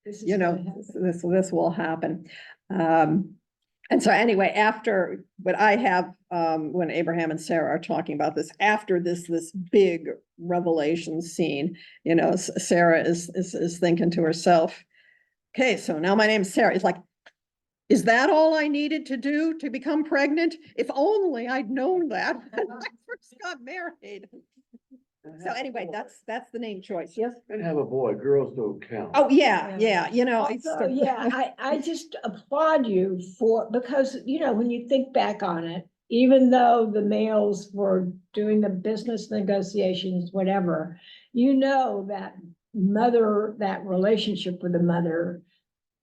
this is you know, gonna happen. this will happen. And so anyway, after what I have, when Abraham and Sarah are talking about this, after this big revelation scene, you know, Sarah is thinking to herself, okay, so now my name's Sarah. It's like, is that all I needed to do to become pregnant? If only I'd known that when I first got married. So anyway, that's the name choice. Yes? And have a boy, girls don't count. Oh, yeah, you know. Also, yeah, I just applaud you because, you know, when you think back on it, even though the males were doing the business negotiations, whatever, you know, that relationship with the mother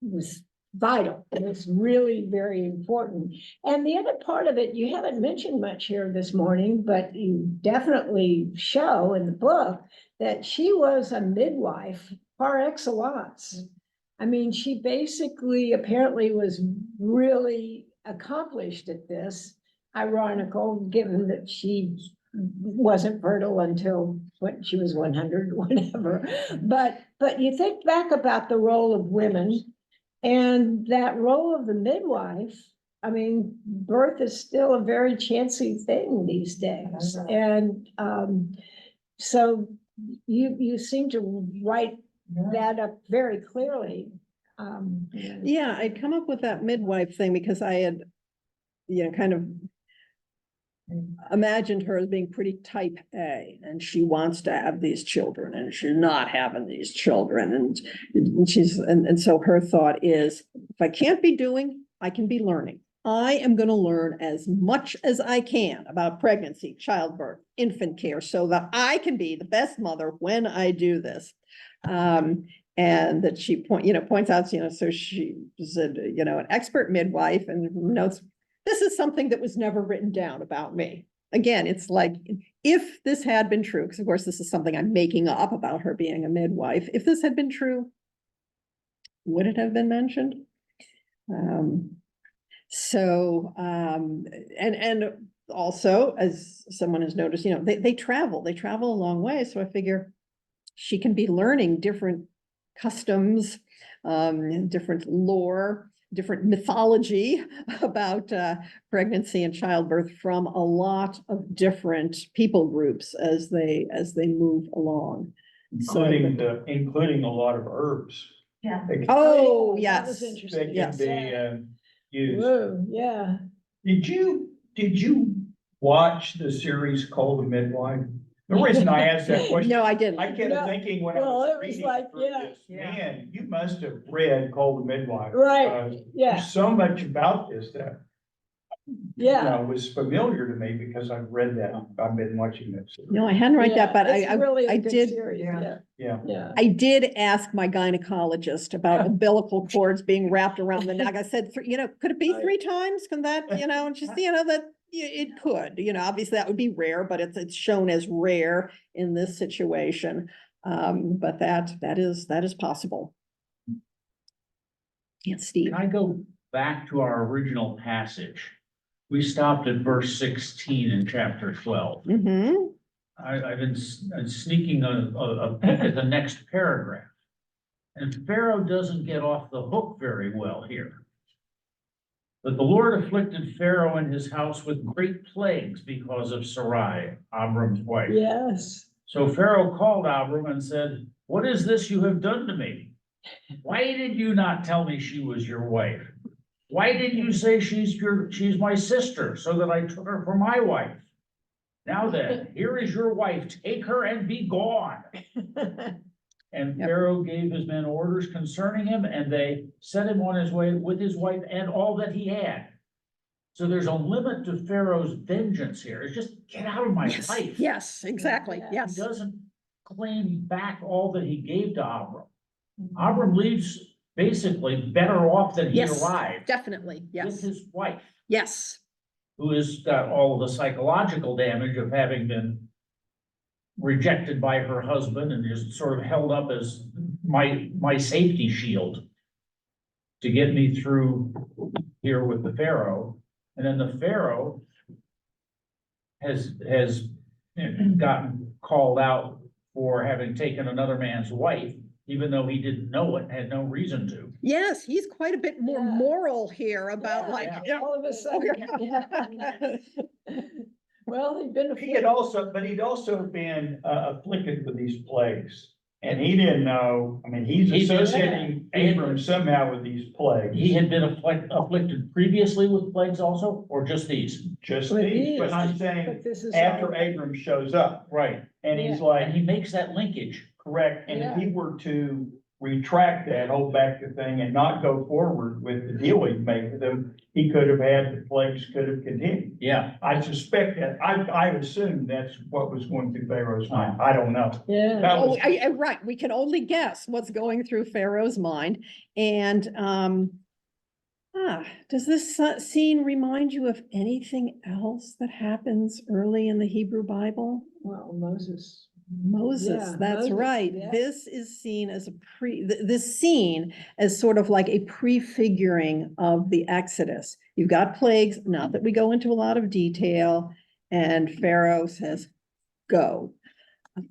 was vital. And it's really very important. And the other part of it, you haven't mentioned much here this morning, but you definitely show in the book that she was a midwife par excellence. I mean, she basically apparently was really accomplished at this. Ironical, given that she wasn't fertile until when she was 100, whatever. But you think back about the role of women and that role of the midwife. I mean, birth is still a very chancy thing these days. And so you seem to write that up very clearly. Yeah, I'd come up with that midwife thing because I had, you know, kind of imagined her as being pretty type A, and she wants to have these children and she's not having these children. And so her thought is, if I can't be doing, I can be learning. I am going to learn as much as I can about pregnancy, childbirth, infant care, so that I can be the best mother when I do this. And that she points out, you know, so she said, you know, an expert midwife, and notes, this is something that was never written down about me. Again, it's like, if this had been true, because of course this is something I'm making up about her being a midwife. If this had been true, would it have been mentioned? And also, as someone has noticed, you know, they travel a long way. So I figure she can be learning different customs, different lore, different mythology about pregnancy and childbirth from a lot of different people groups as they move along. Including a lot of herbs. Yeah. Oh, that yes. was That interesting. can Yes. be used. Whoa, yeah. Did you watch the series called The Midwife? The reason I asked that question, No, I didn't. I kept No. thinking when I Well, was it was reading like, through yeah. this, man, you must have read Called the Midwife. Right, yeah, There's so much about this that, yeah. was familiar to me because I've read that. I've been watching this. No, I hadn't read that, but It's really a I good did. series, Yeah. Yeah. Yeah. I did ask my gynecologist about umbilical cords being wrapped around the neck. I said, you know, could it be 3 times? Can that, you know, just, you know, that it could, you know, obviously that would be rare, but it's shown as rare in this situation. But that is possible. Yeah, Steve. Can I go back to our original passage? We stopped at verse 16 in chapter 12. Mm-hmm. I've been sneaking at the next paragraph. And Pharaoh doesn't get off the hook very well here. But the Lord afflicted Pharaoh and his house with great plagues because of Sarai, Abram's wife. Yes. So Pharaoh called Abram and said, "What is this you have done to me? Why did you not tell me she was your wife? Why did you say she's my sister, so that I took her for my wife? Now then, here is your wife, take her and be gone." And Yep. Pharaoh gave his men orders concerning him, and they sent him on his way with his wife and all that he had. So there's a limit to Pharaoh's vengeance here. It's just, get out of my Yes, life. yes, exactly, Yeah. yes. He doesn't, claim back all that he gave to Abram. Abram leaves basically better off than he Yes, arrived definitely, with yes, his wife, yes. who has got all of the psychological damage of having been rejected by her husband and is sort of held up as my safety shield to get me through here with the Pharaoh. And then the Pharaoh has gotten called out for having taken another man's wife, even though he didn't know it, had no reason to. Yes, he's quite a bit more Yeah. moral here about Yeah, like. all of a sudden. Well, he'd been. He had also, but he'd also been afflicted with these plagues. And he didn't know, I mean, he's He did. associating Abram somehow with these plagues. He had been afflicted previously with plagues also, or just these? Just With these, but these. I'm But saying, this is. after all- Abram shows up, Right, and he's Yeah. like, and he makes that linkage. correct, and if Yeah. he were to retract that, hold back the thing and not go forward with the deal he made with them, he could have had, the plagues could have continued. Yeah, I suspect that, I assume that's what was going through Pharaoh's mind, I don't know. Yeah. That Oh, was- right, we can only guess what's going through Pharaoh's mind, and, does this scene remind you of anything else that happens early in the Hebrew Bible? Well, Moses. Moses, Yeah, that's Moses, right. yeah. This is seen as this scene as sort of like a prefiguring of the Exodus. You've got plagues, not that we go into a lot of detail, and Pharaoh says, go.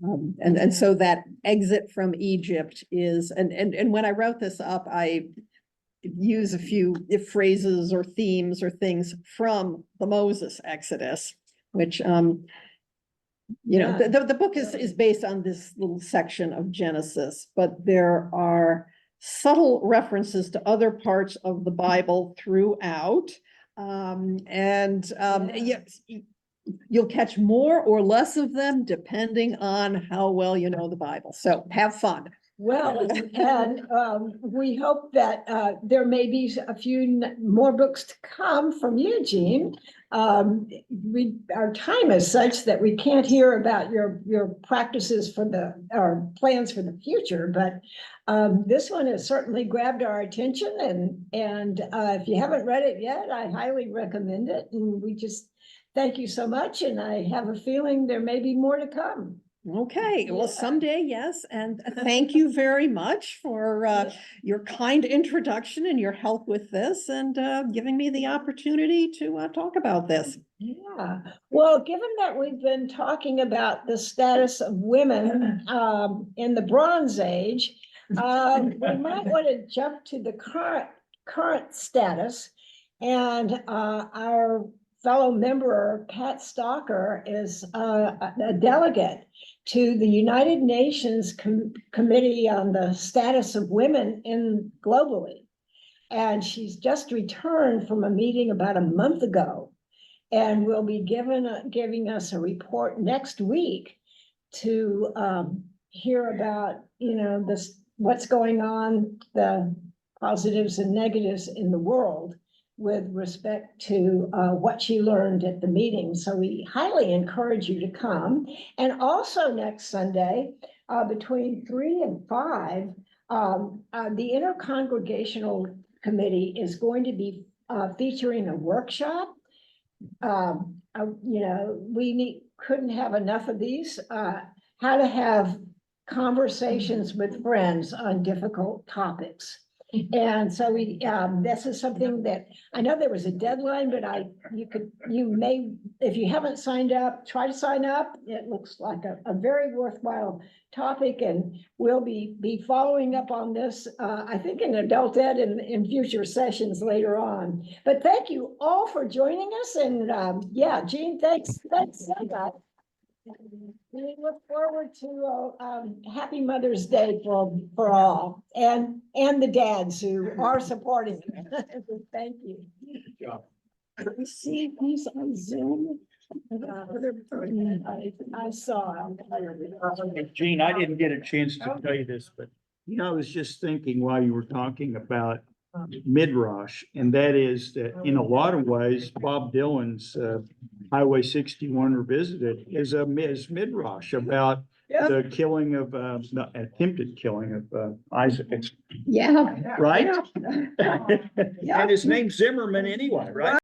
And so that exit from Egypt is, and when I wrote this up, I use a few phrases or themes or things from the Moses Exodus, which, you know, Yeah. the book is based on this little section of Genesis, but there are subtle references to other parts of the Bible throughout. Yes, you'll catch more or less of them depending on how well you know the Bible. So have fun. Well, and we hope that there may be a few more books to come from you, Jean. Our time is such that we can't hear about your practices for our plans for the future, but this one has certainly grabbed our attention, and if you haven't read it yet, I highly recommend it. And we just thank you so much, and I have a feeling there may be more to come. Okay, well, Yeah. someday, yes, and thank you very much for your kind introduction and your help with this and giving me the opportunity to talk about this. Yeah, well, given that we've been talking about the status of women in the Bronze Age, we might want to jump to the current status. And our fellow member, Pat Stalker, is a delegate to the United Nations Committee on the Status of Women globally. And she's just returned from a meeting about a month ago, and will be giving us a report next week to hear about, what's going on, the positives and negatives in the world with respect to what she learned at the meeting. So we highly encourage you to come. And also next Sunday, between 3 and 5, the Intercongregational Committee is going to be featuring a workshop. We couldn't have enough of these, how to have conversations with friends on difficult topics. And so this is something that, I know there was a deadline, but you may, if you haven't signed up, try to sign up. It looks like a very worthwhile topic, and we'll be following up on this, I think in adult ed and in future sessions later on. But thank you all for joining us, and Jean, thanks so much. We look forward to happy Mother's Day for all, and the dads who are supporting. Thank you. Let me see who's on Zoom. I saw. Gene, I didn't get a chance to tell you this, but I was just thinking while you were talking about Midrash, and that is that in a lot of ways, Bob Dylan's Highway 61 Revisited is Midrash about the killing of, the attempted killing of, Isaac, Yeah. right? Yeah. And his name's Zimmerman anyway, right?